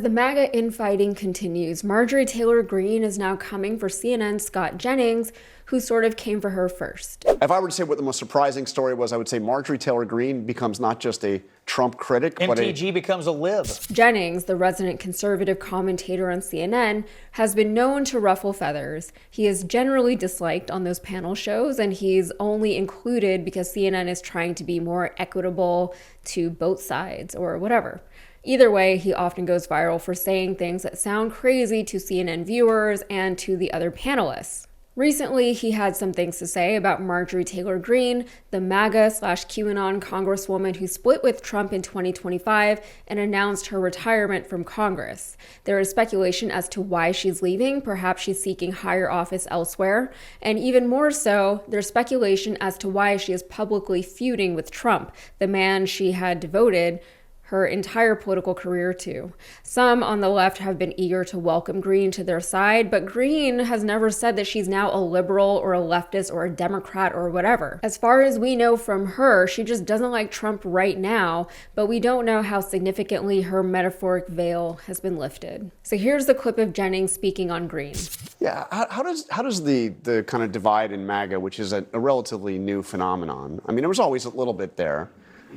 As the MAGA infighting continues, Marjorie Taylor Greene is now coming for CNN's Scott Jennings, who sort of came for her first. If I were to say what the most surprising story was, I would say Marjorie Taylor Greene becomes not just a Trump critic, but MTG becomes a lib. Jennings, the resident conservative commentator on CNN, has been known to ruffle feathers. He is generally disliked on those panel shows, and he's only included because CNN is trying to be more equitable to both sides or whatever. Either way, he often goes viral for saying things that sound crazy to CNN viewers and to the other panelists. Recently, he had some things to say about Marjorie Taylor Greene, the MAGA/QAnon congresswoman who split with Trump in 2025 and announced her retirement from Congress. There is speculation as to why she's leaving. Perhaps she's seeking higher office elsewhere. And even more so, there's speculation as to why she is publicly feuding with Trump, the man she had devoted her entire political career to. Some on the left have been eager to welcome Greene to their side, but Greene has never said that she's now a liberal or a leftist or a Democrat or whatever. As far as we know from her, she just doesn't like Trump right now, but we don't know how significantly her metaphoric veil has been lifted. So here's the clip of Jennings speaking on Greene. Yeah, how does the kind of divide in MAGA, which is a relatively new phenomenon, I mean, there was always a little bit there,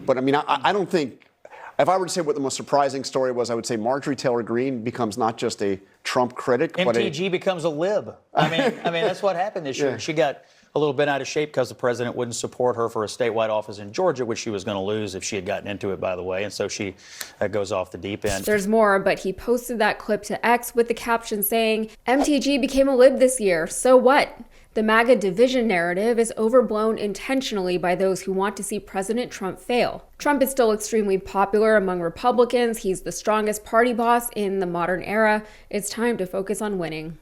but I mean, I don't think, if I were to say what the most surprising story was, I would say Marjorie Taylor Greene becomes not just a Trump critic, MTG becomes a lib. I mean, that's what happened this year. Yeah. She got a little bit out of shape because the president wouldn't support her for a statewide office in Georgia, which she was going to lose if she had gotten into it, by the way. And so she goes off the deep end. There's more, but he posted that clip to X with the caption saying, "MTG became a lib this year, so what?" The MAGA division narrative is overblown intentionally by those who want to see President Trump fail. Trump is still extremely popular among Republicans. He's the strongest party boss in the modern era. It's time to focus on winning.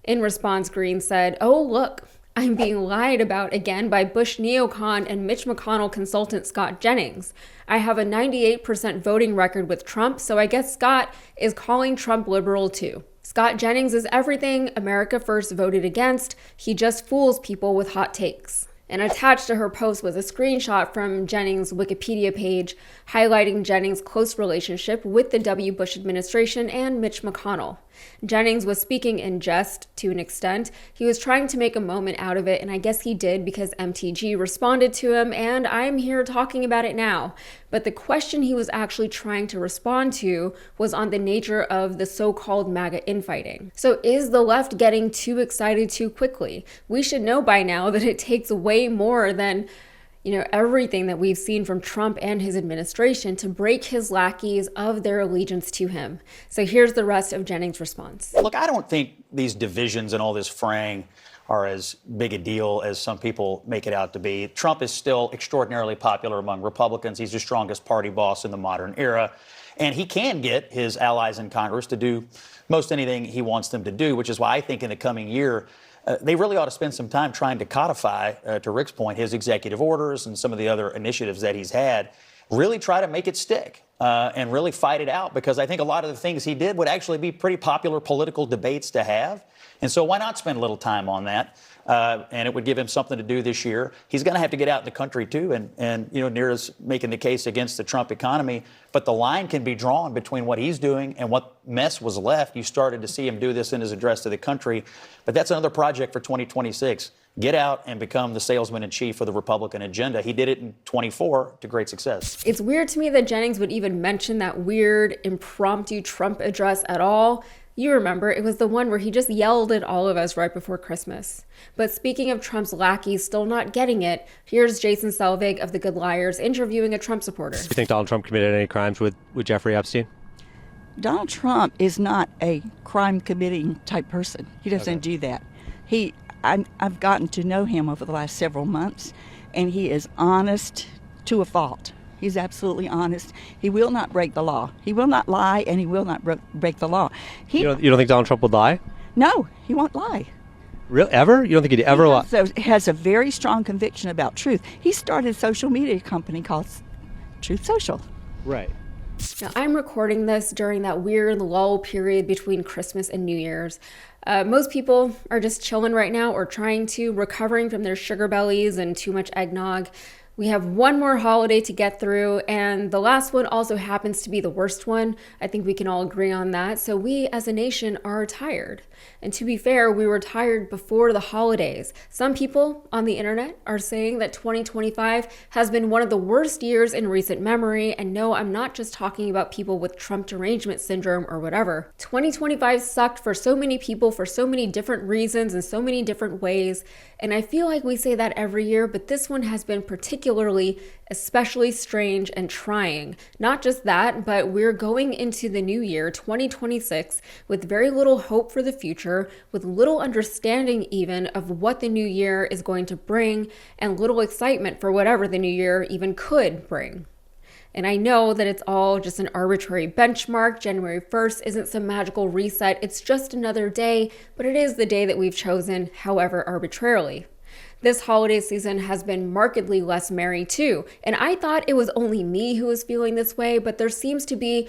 In response, Greene said, "Oh, look, I'm being lied about again by Bush neocon and Mitch McConnell consultant Scott Jennings. I have a 98% voting record with Trump, so I guess Scott is calling Trump liberal too. Scott Jennings is everything America First voted against. He just fools people with hot takes." And attached to her post was a screenshot from Jennings' Wikipedia page highlighting Jennings' close relationship with the W. Bush administration and Mitch McConnell. Jennings was speaking in jest to an extent. He was trying to make a moment out of it, and I guess he did because MTG responded to him, and I'm here talking about it now. But the question he was actually trying to respond to was on the nature of the so-called MAGA infighting. So is the left getting too excited too quickly? We should know by now that it takes way more than everything that we've seen from Trump and his administration to break his lackeys of their allegiance to him. So here's the rest of Jennings' response. Look, I don't think these divisions and all this fraying are as big a deal as some people make it out to be. Trump is still extraordinarily popular among Republicans. He's the strongest party boss in the modern era. And he can get his allies in Congress to do most anything he wants them to do, which is why I think in the coming year, they really ought to spend some time trying to codify, to Rick's point, his executive orders and some of the other initiatives that he's had, really try to make it stick and really fight it out, because I think a lot of the things he did would actually be pretty popular political debates to have. And so why not spend a little time on that? And it would give him something to do this year. He's going to have to get out in the country, too. And Neera's making the case against the Trump economy. But the line can be drawn between what he's doing and what mess was left. You started to see him do this in his address to the country. But that's another project for 2026. Get out and become the salesman in chief for the Republican agenda. He did it in 24 to great success. It's weird to me that Jennings would even mention that weird impromptu Trump address at all. You remember, it was the one where he just yelled at all of us right before Christmas. But speaking of Trump's lackeys still not getting it, here's Jason Selvig of The Good Liars interviewing a Trump supporter. Do you think Donald Trump committed any crimes with Jeffrey Epstein? Donald Trump is not a crime-committing type person. He doesn't do that. I've gotten to know him over the last several months, and he is honest to a fault. He's absolutely honest. He will not break the law. He will not lie, and he will not break the law. You don't think Donald Trump would lie? No, he won't lie. Really? Ever? You don't think he'd ever lie? He has a very strong conviction about truth. He started a social media company called Truth Social. Right. Now, I'm recording this during that weird lull period between Christmas and New Year's. Most people are just chilling right now or recovering from their sugar bellies and too much eggnog. We have one more holiday to get through, and the last one also happens to be the worst one. I think we can all agree on that. So we as a nation are tired. And to be fair, we were tired before the holidays. Some people on the internet are saying that 2025 has been one of the worst years in recent memory. And no, I'm not just talking about people with Trump derangement syndrome or whatever. 2025 sucked for so many people for so many different reasons and so many different ways. And I feel like we say that every year, but this one has been particularly especially strange and trying. Not just that, but we're going into the new year, 2026, with very little hope for the future, with little understanding even of what the new year is going to bring, and little excitement for whatever the new year even could bring. And I know that it's all just an arbitrary benchmark. January 1st isn't some magical reset. It's just another day, but it is the day that we've chosen, however arbitrarily. This holiday season has been markedly less merry too. And I thought it was only me who was feeling this way, but there seems to be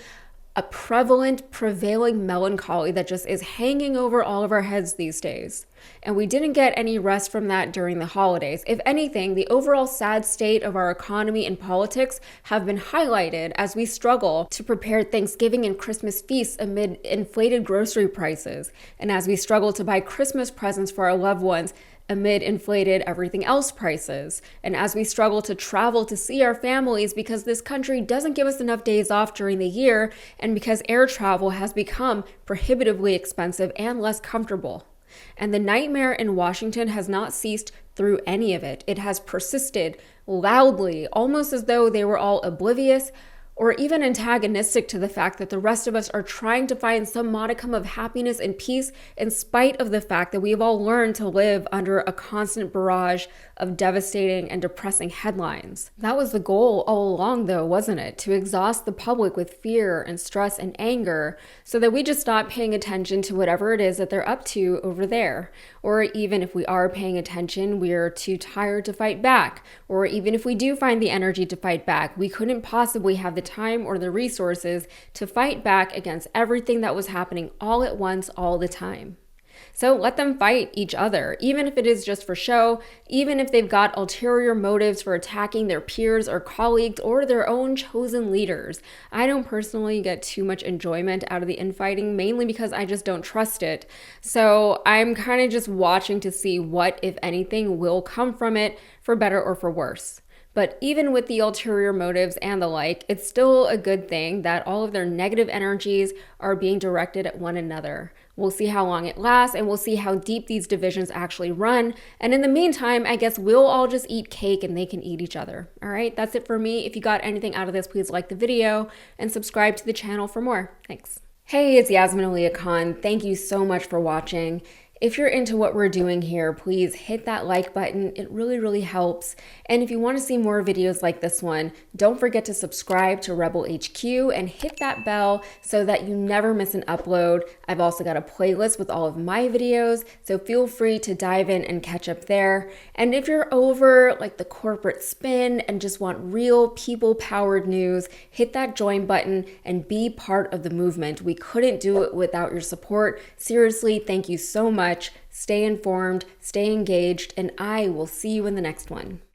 a prevalent, prevailing melancholy that just is hanging over all of our heads these days. And we didn't get any rest from that during the holidays. If anything, the overall sad state of our economy and politics have been highlighted as we struggle to prepare Thanksgiving and Christmas feasts amid inflated grocery prices, and as we struggle to buy Christmas presents for our loved ones amid inflated everything else prices, and as we struggle to travel to see our families because this country doesn't give us enough days off during the year, and because air travel has become prohibitively expensive and less comfortable. And the nightmare in Washington has not ceased through any of it. It has persisted loudly, almost as though they were all oblivious or even antagonistic to the fact that the rest of us are trying to find some modicum of happiness and peace in spite of the fact that we've all learned to live under a constant barrage of devastating and depressing headlines. That was the goal all along, though, wasn't it? To exhaust the public with fear and stress and anger so that we just stop paying attention to whatever it is that they're up to over there. Or even if we are paying attention, we're too tired to fight back. Or even if we do find the energy to fight back, we couldn't possibly have the time or the resources to fight back against everything that was happening all at once, all the time. So let them fight each other, even if it is just for show, even if they've got ulterior motives for attacking their peers or colleagues or their own chosen leaders. I don't personally get too much enjoyment out of the infighting, mainly because I just don't trust it. So I'm kind of just watching to see what, if anything, will come from it, for better or for worse. But even with the ulterior motives and the like, it's still a good thing that all of their negative energies are being directed at one another. We'll see how long it lasts, and we'll see how deep these divisions actually run. And in the meantime, I guess we'll all just eat cake and they can eat each other. All right, that's it for me. If you got anything out of this, please like the video and subscribe to the channel for more. Thanks. Hey, it's Yasmin Khan. Thank you so much for watching. If you're into what we're doing here, please hit that like button. It really, really helps. And if you want to see more videos like this one, don't forget to subscribe to Rebel HQ and hit that bell so that you never miss an upload. I've also got a playlist with all of my videos, so feel free to dive in and catch up there. And if you're over like the corporate spin and just want real people-powered news, hit that join button and be part of the movement. We couldn't do it without your support. Seriously, thank you so much. Stay informed, stay engaged, and I will see you in the next one.